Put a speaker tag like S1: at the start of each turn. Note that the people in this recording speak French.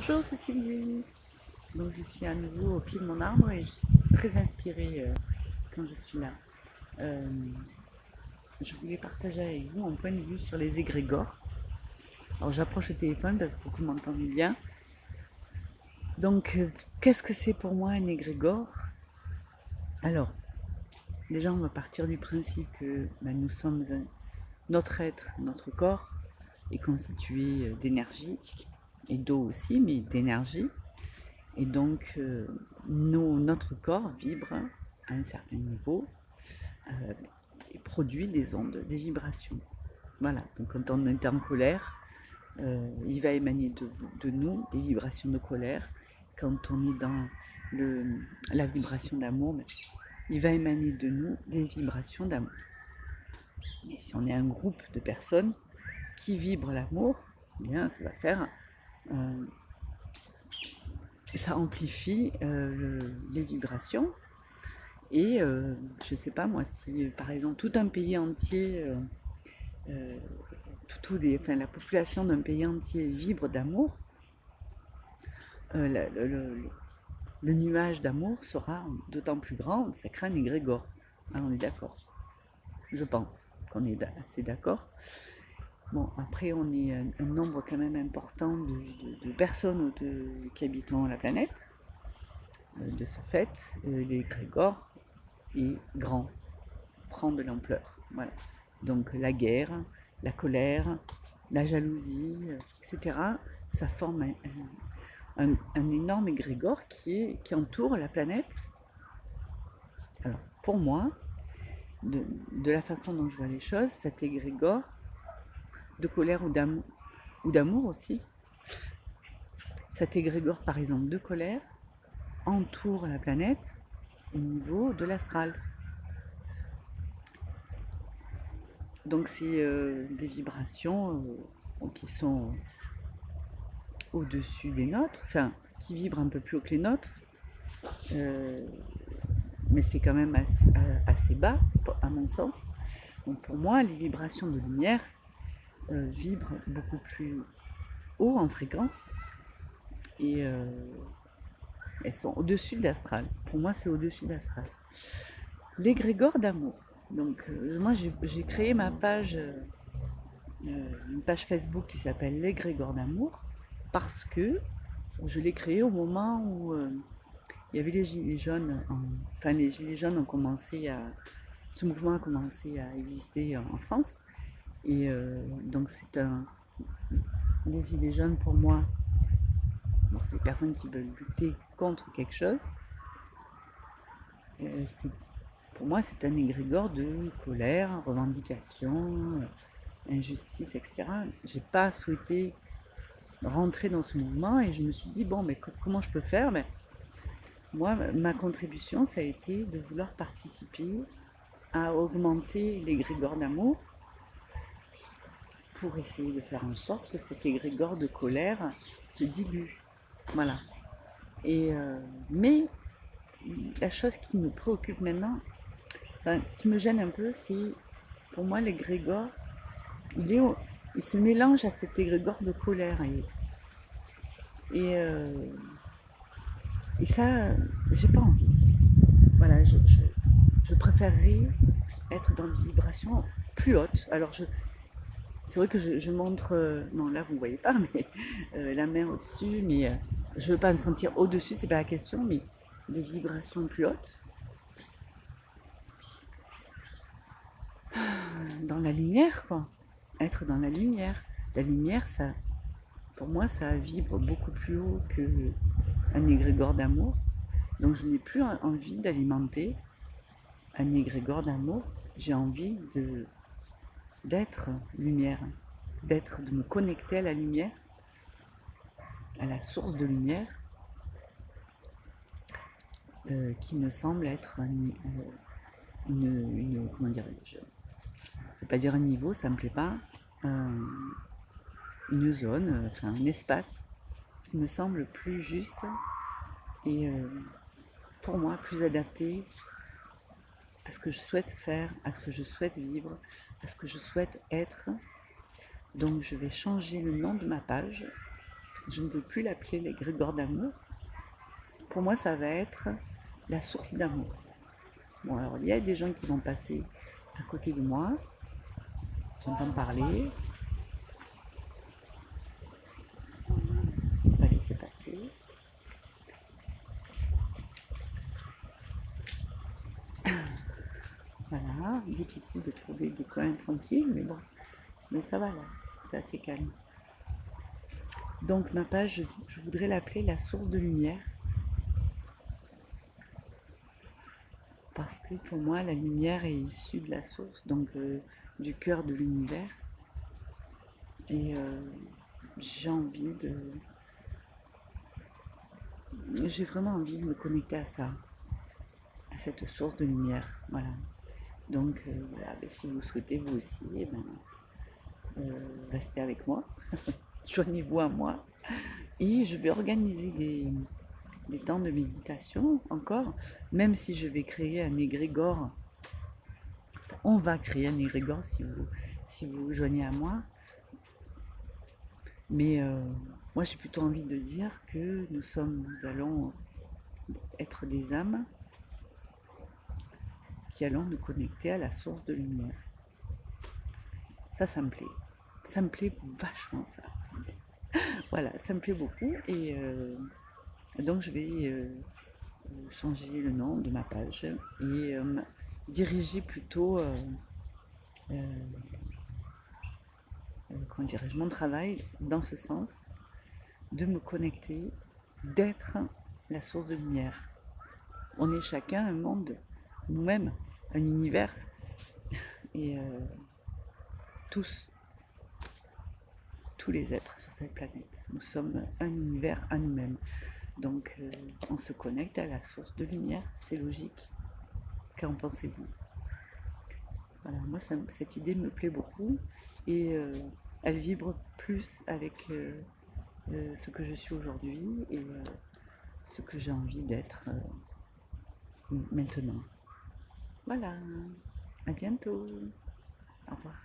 S1: Bonjour Cécilie. Donc je suis à nouveau au pied de mon arbre et je suis très inspirée quand je suis là. Euh, je voulais partager avec vous mon point de vue sur les égrégores. Alors j'approche le téléphone parce que vous m'entendez bien. Donc qu'est-ce que c'est pour moi un égrégore? Alors déjà on va partir du principe que nous sommes notre être, notre corps est constitué d'énergie et d'eau aussi, mais d'énergie. Et donc, notre corps vibre à un certain niveau et produit des ondes, des vibrations. Voilà, donc quand on est en colère, il va émaner de nous des vibrations de colère. Quand on est dans la vibration d'amour, il va émaner de nous des vibrations d'amour. Et si on est un groupe de personnes qui vibrent l'amour, eh bien ça va faire ça amplifie les vibrations. Et je ne sais pas moi, si par exemple tout un pays entier, euh, la population d'un pays entier vibre d'amour, euh, le, le- le nuage d'amour sera d'autant plus grand, ça crée un égrégore. Hein, on est d'accord. Je pense qu'on est assez d'accord. Bon, après, on est un nombre quand même important de personnes qui habitons la planète. De ce fait, l'égrégore est grand, prend de l'ampleur. Voilà. Donc la guerre, la colère, la jalousie, etc. Ça forme un énorme égrégore qui entoure la planète. Alors pour moi, de la façon dont je vois les choses, cet égrégore de colère ou d'amour aussi, cet égrégore par exemple de colère entoure la planète au niveau de l'astral. Donc c'est des vibrations qui sont au-dessus des nôtres, enfin qui vibrent un peu plus haut que les nôtres, euh, mais c'est quand même assez bas à mon sens. Donc pour moi, les vibrations de lumière vibrent beaucoup plus haut en fréquence et elles sont au-dessus de l'astral. Pour moi, c'est au-dessus de l'astral. L'égrégore d'amour. Donc moi, j'ai créé ma page, une page Facebook qui s'appelle l'égrégore d'amour parce que je l'ai créée au moment où il y avait les gilets jaunes, enfin les gilets jaunes ont commencé à, ce mouvement a commencé à exister en France. Et donc les gilets jaunes pour moi, bon, c'est des personnes qui veulent lutter contre quelque chose. C'est, pour moi, c'est un égrégore de colère, revendication, injustice, etc. J'ai pas souhaité rentrer dans ce mouvement et je me suis dit bon, mais comment je peux faire? Moi, ma contribution, ça a été de vouloir participer à augmenter l'égrégore d'amour pour essayer de faire en sorte que cet égrégore de colère se dilue. Voilà. Et mais la chose qui me préoccupe maintenant, enfin, qui me gêne un peu, c'est pour moi l'égrégore, il se mélange à cet égrégore de colère et, euh, et ça, j'ai pas envie. Voilà, je préférerais être dans des vibrations plus hautes. Alors c'est vrai que je montre, non là vous ne voyez pas, mais la main au-dessus, mais je ne veux pas me sentir au-dessus, c'est pas la question, mais des vibrations plus hautes, dans la lumière, quoi. Être dans la lumière. La lumière, ça, pour moi, ça vibre beaucoup plus haut qu'un égrégore d'amour. Donc je n'ai plus envie d'alimenter un égrégore d'amour. J'ai envie d'être lumière, de me connecter à la lumière, à la source de lumière, qui me semble être comment dirais-je, je vais pas dire un niveau, ça me plaît pas, une zone, enfin un espace qui me semble plus juste et pour moi plus adapté à ce que je souhaite faire, à ce que je souhaite vivre, à ce que je souhaite être. Donc je vais changer le nom de ma page Je ne peux plus l'appeler l'égrégore d'amour. Pour moi, ça va être la source d'amour. Bon, alors il y a des gens qui vont passer à côté de moi, j'entends parler, on va laisser passer. Voilà, difficile de trouver des coins tranquilles, mais bon, mais ça va là, c'est assez calme. Donc ma page, je voudrais l'appeler la source de lumière, parce que pour moi, la lumière est issue de la source, donc du cœur de l'univers. Et j'ai envie de... J'ai vraiment envie de me connecter à ça, à cette source de lumière. Voilà. Donc voilà, ben, si vous souhaitez vous aussi, eh ben, restez avec moi, joignez-vous à moi. Et je vais organiser des temps de méditation encore, même si je vais créer un égrégore. On va créer un égrégore si vous vous joignez à moi. Mais moi j'ai plutôt envie de dire que nous allons être des âmes qui allons nous connecter à la source de lumière. Ça me plaît. Ça me plaît vachement ça. Voilà, ça me plaît beaucoup et donc je vais changer le nom de ma page et diriger plutôt comment dirais-je, mon travail dans ce sens de me connecter, d'être la source de lumière. On est chacun un monde, nous-mêmes, un univers et tous les êtres sur cette planète. Nous sommes un univers à nous-mêmes. Donc on se connecte à la source de lumière, c'est logique. Qu'en pensez-vous? Voilà, moi cette idée me plaît beaucoup et elle vibre plus avec ce que je suis aujourd'hui et ce que j'ai envie d'être maintenant. Voilà, à bientôt. Au revoir.